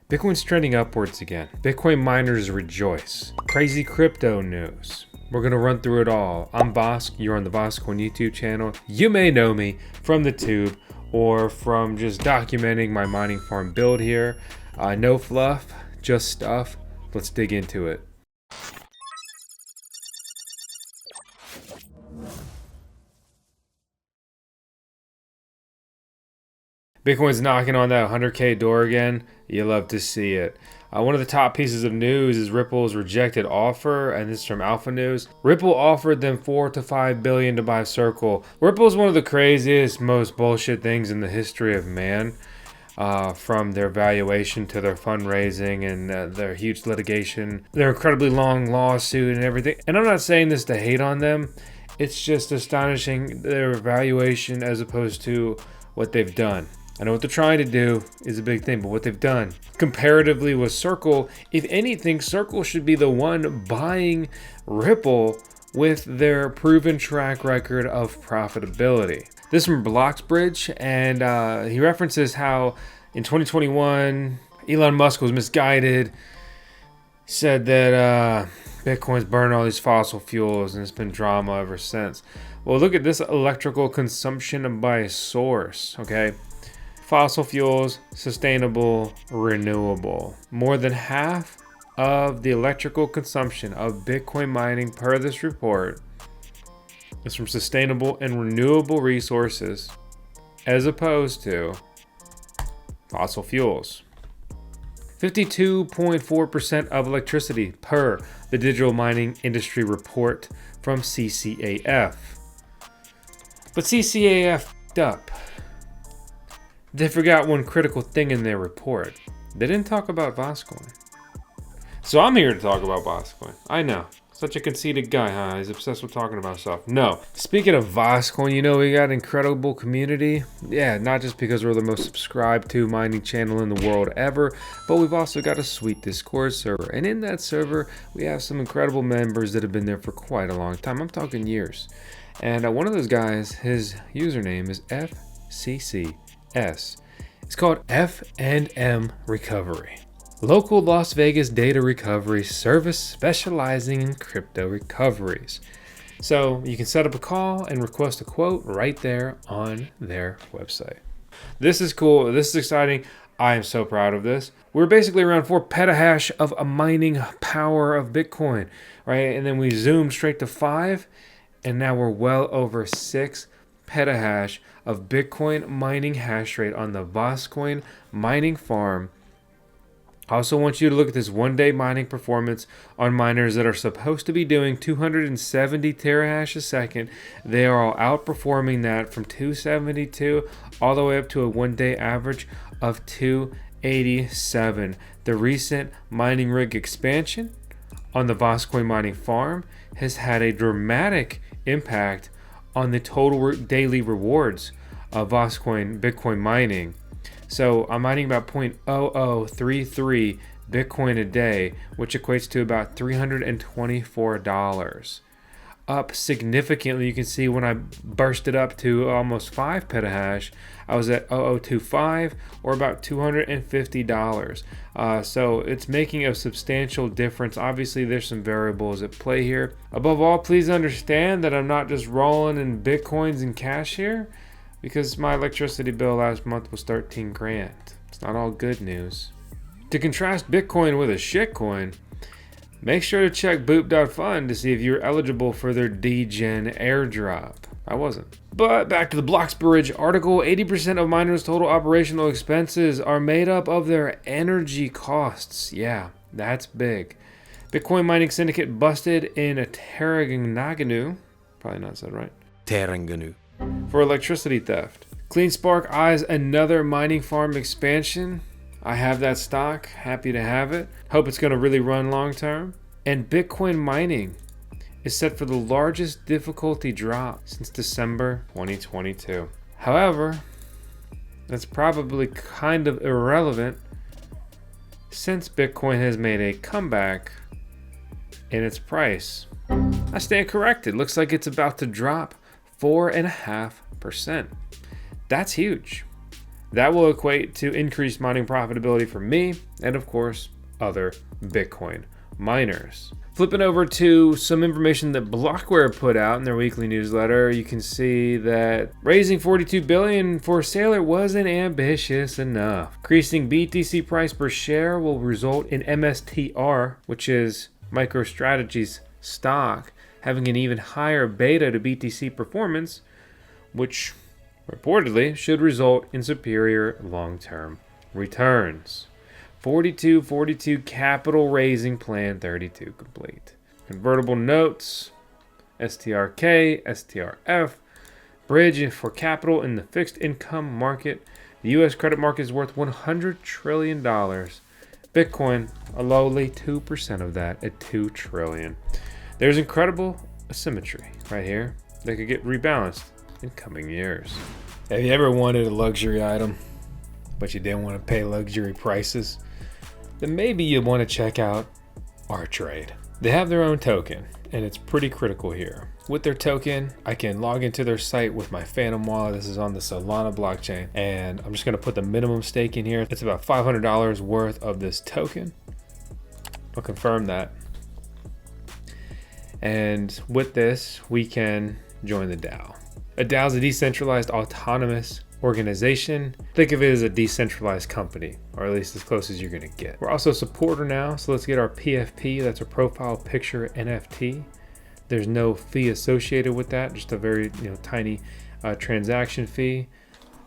Bitcoin's trending upwards again. Bitcoin miners rejoice. Crazy crypto news. We're gonna run through it all. I'm Vosk, you're on the Voskcoin YouTube channel. You may know me from the tube or from just documenting my mining farm build here. No fluff, just stuff. Let's dig into it. Bitcoin's knocking on that 100K door again. You love to see it. One of the top pieces of news is Ripple's rejected offer, and this is from Alpha News. Ripple offered them $4 to $5 billion to buy Circle. Ripple is one of the craziest, most bullshit things in the history of man. From their valuation to their fundraising and their huge litigation, their incredibly long lawsuit and everything. And I'm not saying this to hate on them. It's just astonishing their valuation as opposed to what they've done. I know what they're trying to do is a big thing, but what they've done comparatively with Circle, if anything, Circle should be the one buying Ripple with their proven track record of profitability. This is from Blocksbridge, and he references how in 2021, Elon Musk was misguided, said that Bitcoin's burning all these fossil fuels, and it's been drama ever since. Well, look at this electrical consumption by source, okay? Fossil fuels, sustainable, renewable. More than half of the electrical consumption of Bitcoin mining per this report is from sustainable and renewable resources as opposed to fossil fuels. 52.4% of electricity per the digital mining industry report from CCAF. But CCAF f***ed up. They forgot one critical thing in their report. They didn't talk about Voskcoin. So I'm here to talk about Voskcoin. I know. Such a conceited guy, huh? He's obsessed with talking about stuff. No. Speaking of Voskcoin, you know we got an incredible community. Yeah, not just because we're the most subscribed to mining channel in the world ever, but we've also got a sweet Discord server. And in that server, we have some incredible members that have been there for quite a long time. I'm talking years. And one of those guys, his username is FCCS. It's called F&M Recovery. Local Las Vegas data recovery service specializing in crypto recoveries. So you can set up a call and request a quote right there on their website. This is cool. This is exciting. I am so proud of this. We're basically around 4 petahash of a mining power of Bitcoin, right? And then we zoomed straight to 5, and now we're well over 6 petahash of Bitcoin mining hash rate on the Voskcoin mining farm. I also want you to look at this one-day mining performance on miners that are supposed to be doing 270 terahash a second. They are all outperforming that from 272 all the way up to a one-day average of 287. The recent mining rig expansion on the Voskcoin mining farm has had a dramatic impact on the total daily rewards of Voskcoin Bitcoin mining. So I'm mining about 0.0033 Bitcoin a day, which equates to about $324. Up significantly. You can see when I burst it up to almost 5 petahash, I was at 0.0025 or about $250. So it's making a substantial difference. Obviously, there's some variables at play here. Above all, please understand that I'm not just rolling in Bitcoins and cash here, because my electricity bill last month was 13 grand. It's not all good news. To contrast Bitcoin with a shitcoin, make sure to check boop.fund to see if you're eligible for their degen airdrop. I wasn't. But back to the Blocksbridge article, 80% of miners' total operational expenses are made up of their energy costs. Yeah, that's big. Bitcoin mining syndicate busted in a Terengganu, probably not said right, Terengganu, for electricity theft. CleanSpark eyes another mining farm expansion. I have that stock, happy to have it. Hope it's going to really run long term. And Bitcoin mining is set for the largest difficulty drop since December 2022. However, that's probably kind of irrelevant since Bitcoin has made a comeback in its price. I stand corrected. Looks like it's about to drop 4.5%. That's huge. That will equate to increased mining profitability for me and of course, other Bitcoin miners. Flipping over to some information that Blockware put out in their weekly newsletter, you can see that raising $42 billion for Saylor wasn't ambitious enough. Increasing BTC price per share will result in MSTR, which is MicroStrategy's stock, having an even higher beta to BTC performance, which reportedly should result in superior long-term returns. 42 capital raising plan 32 complete. Convertible notes, STRK, STRF, bridge for capital in the fixed income market. The U.S. credit market is worth $100 trillion. Bitcoin, a lowly 2% of that at $2 trillion. There's incredible asymmetry right here that could get rebalanced in coming years. Have you ever wanted a luxury item, but you didn't want to pay luxury prices? Then maybe you want to check out R-Trade. They have their own token, and it's pretty critical here. With their token, I can log into their site with my Phantom wallet. This is on the Solana blockchain, and I'm just going to put the minimum stake in here. It's about $500 worth of this token. I'll confirm that. And with this, we can join the DAO. A DAO is a decentralized autonomous organization. Think of it as a decentralized company, or at least as close as you're going to get. We're also a supporter now, so let's get our PFP. That's a profile picture NFT. There's no fee associated with that, just a very tiny transaction fee.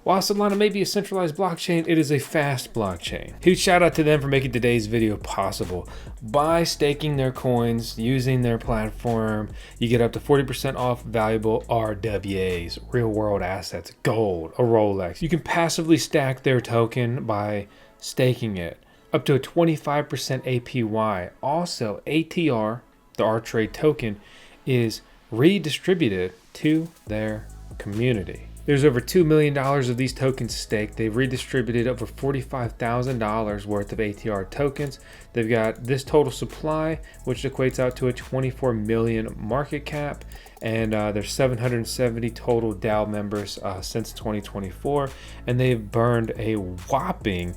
While Solana may be a centralized blockchain, it is a fast blockchain. Huge shout out to them for making today's video possible. By staking their coins, using their platform, you get up to 40% off valuable RWAs, real world assets, gold, a Rolex. You can passively stack their token by staking it, up to a 25% APY. Also, ATR, the R-Trade token, is redistributed to their community. There's over $2 million of these tokens staked. They've redistributed over $45,000 worth of ATR tokens. They've got this total supply, which equates out to a 24 million market cap. And there's 770 total DAO members since 2024. And they've burned a whopping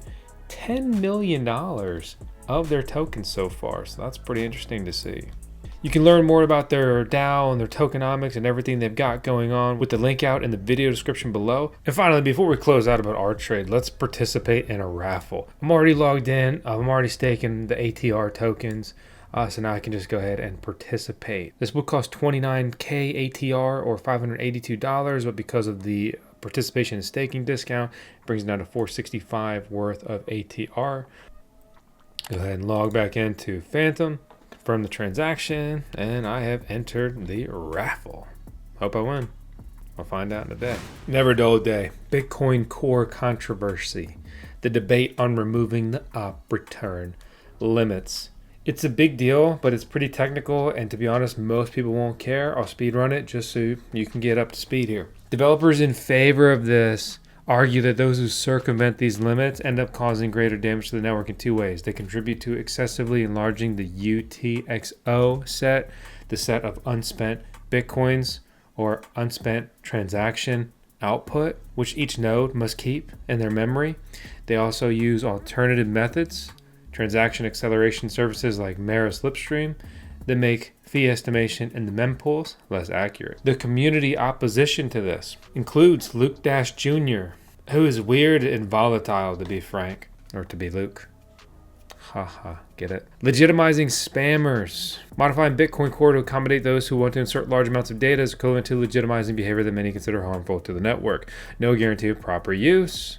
$10 million of their tokens so far. So that's pretty interesting to see. You can learn more about their DAO and their tokenomics and everything they've got going on with the link out in the video description below. And finally, before we close out about R-Trade, let's participate in a raffle. I'm already logged in. I'm already staking the ATR tokens. So now I can just go ahead and participate. This will cost 29K ATR or $582, but because of the participation and staking discount, it brings it down to $465 worth of ATR. Go ahead and log back into Phantom. Confirm the transaction, and I have entered the raffle. Hope I win. I'll find out in a day. Never a dull day. Bitcoin core controversy. The debate on removing the op return limits. It's a big deal, but it's pretty technical, and to be honest, most people won't care. I'll speed run it just so you can get up to speed here. Developers in favor of this argue that those who circumvent these limits end up causing greater damage to the network in two ways. They contribute to excessively enlarging the UTXO set, the set of unspent Bitcoins or unspent transaction output, which each node must keep in their memory. They also use alternative methods, transaction acceleration services like Mara Slipstream, that make fee estimation in the mempools less accurate. The community opposition to this includes Luke Dash Jr., who is weird and volatile, to be frank, or to be Luke. Haha, get it? Legitimizing spammers. Modifying Bitcoin Core to accommodate those who want to insert large amounts of data is equivalent to legitimizing behavior that many consider harmful to the network. No guarantee of proper use,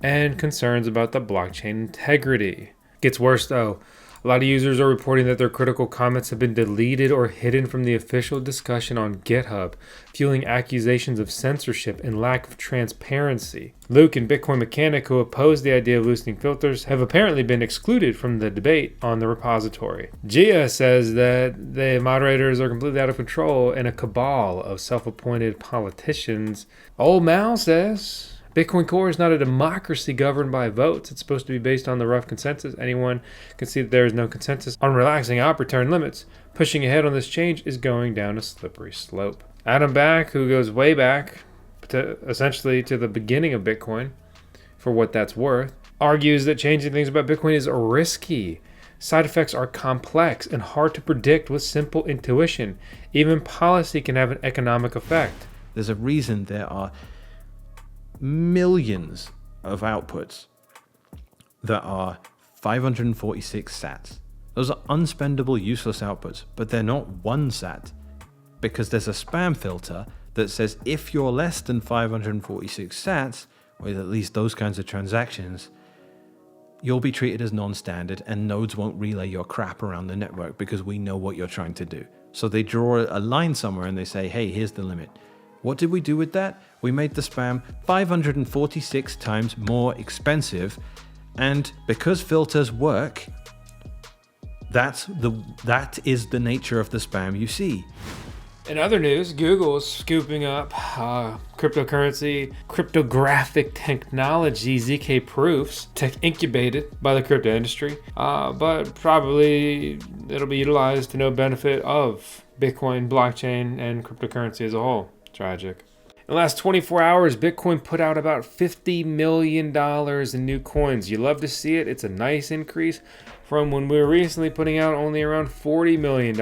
and concerns about the blockchain integrity. Gets worse though. A lot of users are reporting that their critical comments have been deleted or hidden from the official discussion on GitHub, fueling accusations of censorship and lack of transparency. Luke and Bitcoin Mechanic, who oppose the idea of loosening filters, have apparently been excluded from the debate on the repository. Gia says that the moderators are completely out of control and a cabal of self-appointed politicians. Old Mal says Bitcoin Core is not a democracy governed by votes. It's supposed to be based on the rough consensus. Anyone can see that there is no consensus on relaxing op return limits. Pushing ahead on this change is going down a slippery slope. Adam Back, who goes way back to essentially to the beginning of Bitcoin, for what that's worth, argues that changing things about Bitcoin is risky. Side effects are complex and hard to predict with simple intuition. Even policy can have an economic effect. There's a reason there are millions of outputs that are 546 sats. Those are unspendable, useless outputs, but they're not 1 sat because there's a spam filter that says if you're less than 546 sats, with at least those kinds of transactions, you'll be treated as non-standard and nodes won't relay your crap around the network because we know what you're trying to do. So they draw a line somewhere and they say, hey, here's the limit. What did we do with that? We made the spam 546 times more expensive. And because filters work, that is the nature of the spam you see. In other news, Google is scooping up cryptocurrency, cryptographic technology, ZK proofs, tech incubated by the crypto industry, but probably it'll be utilized to no benefit of Bitcoin, blockchain, and cryptocurrency as a whole. Tragic. In the last 24 hours, Bitcoin put out about $50 million in new coins. You love to see it. It's a nice increase from when we were recently putting out only around $40 million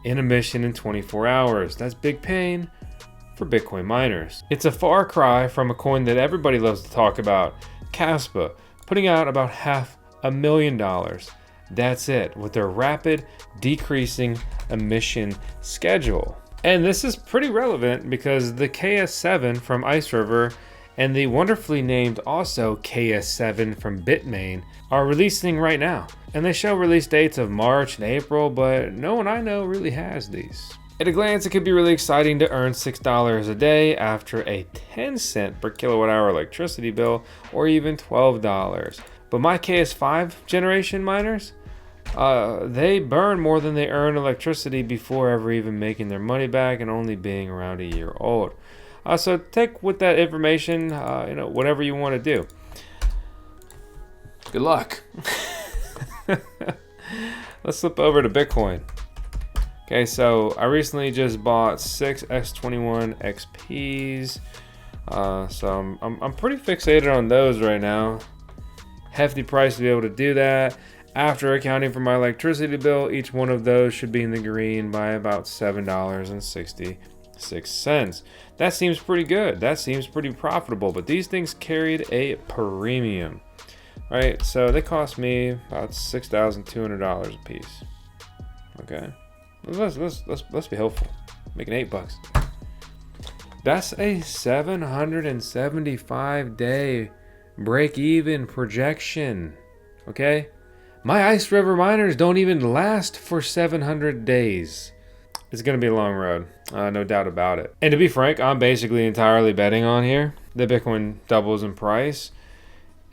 in emission in 24 hours. That's big pain for Bitcoin miners. It's a far cry from a coin that everybody loves to talk about, Caspa, putting out about $500,000. That's it, with their rapid decreasing emission schedule. And this is pretty relevant because the KS7 from Ice River and the wonderfully named also KS7 from Bitmain are releasing right now. And they show release dates of March and April, but no one I know really has these. At a glance, it could be really exciting to earn $6 a day after a 10 cent per kilowatt hour electricity bill, or even $12. But my KS5 generation miners, they burn more than they earn electricity before ever even making their money back and only being around a year old. So take with that information, whatever you want to do. Good luck. Let's flip over to Bitcoin. Okay, so I recently just bought 6 X21 XPs. So I'm pretty fixated on those right now. Hefty price to be able to do that. After accounting for my electricity bill, each one of those should be in the green by about $7.66. That seems pretty good. That seems pretty profitable, but these things carried a premium, right? So they cost me about $6,200 a piece. Okay, let's be hopeful. Making $8. That's a 775-day break-even projection. Okay. My Ice River miners don't even last for 700 days. It's going to be a long road, no doubt about it. And to be frank, I'm basically entirely betting on here that Bitcoin doubles in price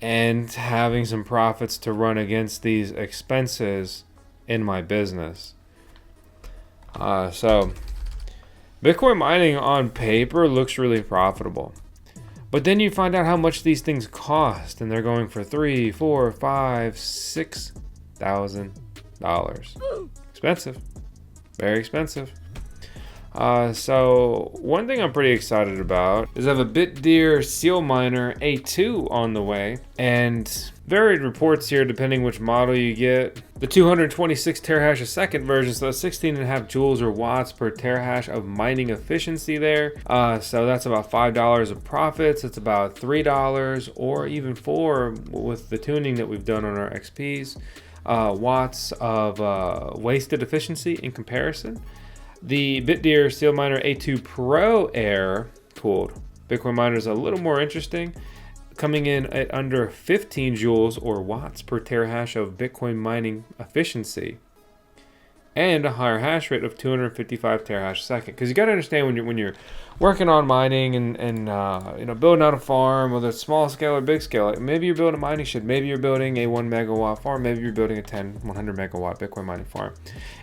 and having some profits to run against these expenses in my business. So Bitcoin mining on paper looks really profitable. But then you find out how much these things cost, and they're going for $3,000, $4,000, $5,000, $6,000. Expensive, very expensive. So one thing I'm pretty excited about is I have a BitDeer Seal Miner A2 on the way, and varied reports here depending which model you get. The 226 terahash a second version, so that's 16.5 joules or watts per terahash of mining efficiency there. So that's about $5 of profits. It's about $3 or even $4 with the tuning that we've done on our XPs. Watts of wasted efficiency in comparison. The BitDeer Seal Miner A2 Pro Air cooled Bitcoin miner is a little more interesting, coming in at under 15 joules or watts per terahash of Bitcoin mining efficiency, and a higher hash rate of 255 terahash a second. Because you got to understand when you're working on mining and building out a farm, whether it's small scale or big scale. Like maybe you're building a mining shed, maybe you're building a 1 megawatt farm, maybe you're building a 100 megawatt Bitcoin mining farm.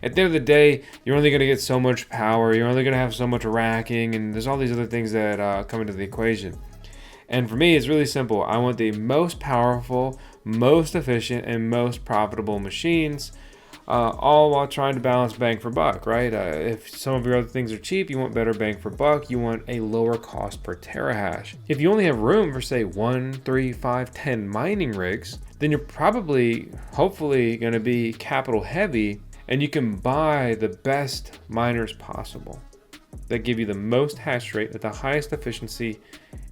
At the end of the day, you're only going to get so much power. You're only going to have so much racking, and there's all these other things that come into the equation. And for me, it's really simple. I want the most powerful, most efficient, and most profitable machines. all while trying to balance bang for buck, right? If some of your other things are cheap, you want better bang for buck. You want a lower cost per terahash. If you only have room for, say, 1, 3, 5, 10 mining rigs, then you're probably, hopefully, going to be capital heavy, and you can buy the best miners possible that give you the most hash rate at the highest efficiency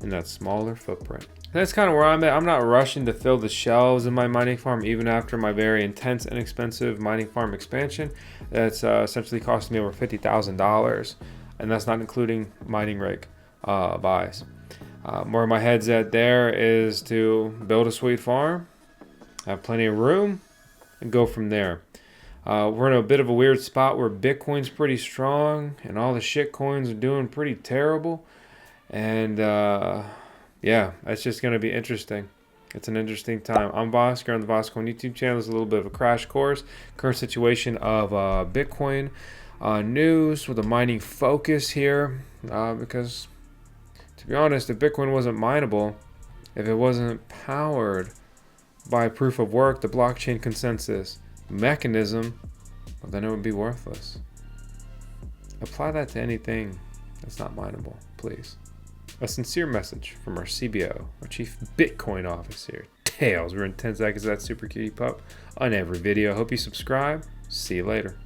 in that smaller footprint. That's kind of where I'm at. I'm not rushing to fill the shelves in my mining farm, even after my very intense and expensive mining farm expansion. That's essentially costing me over $50,000, and that's not including mining rig buys. Where my head's at there is to build a sweet farm, have plenty of room, and go from there. We're in a bit of a weird spot where Bitcoin's pretty strong and all the shit coins are doing pretty terrible. And yeah, it's just going to be interesting. It's an interesting time. I'm Vosk on the Voskcoin YouTube channel. It's a little bit of a crash course. Current situation of Bitcoin news with a mining focus here. Because, to be honest, if Bitcoin wasn't mineable, if it wasn't powered by proof of work, the blockchain consensus mechanism, well, then it would be worthless. Apply that to anything that's not mineable, please. A sincere message from our CBO, our Chief Bitcoin Officer, Tails. We're in 10 seconds of that super cutie pup on every video. Hope you subscribe. See you later.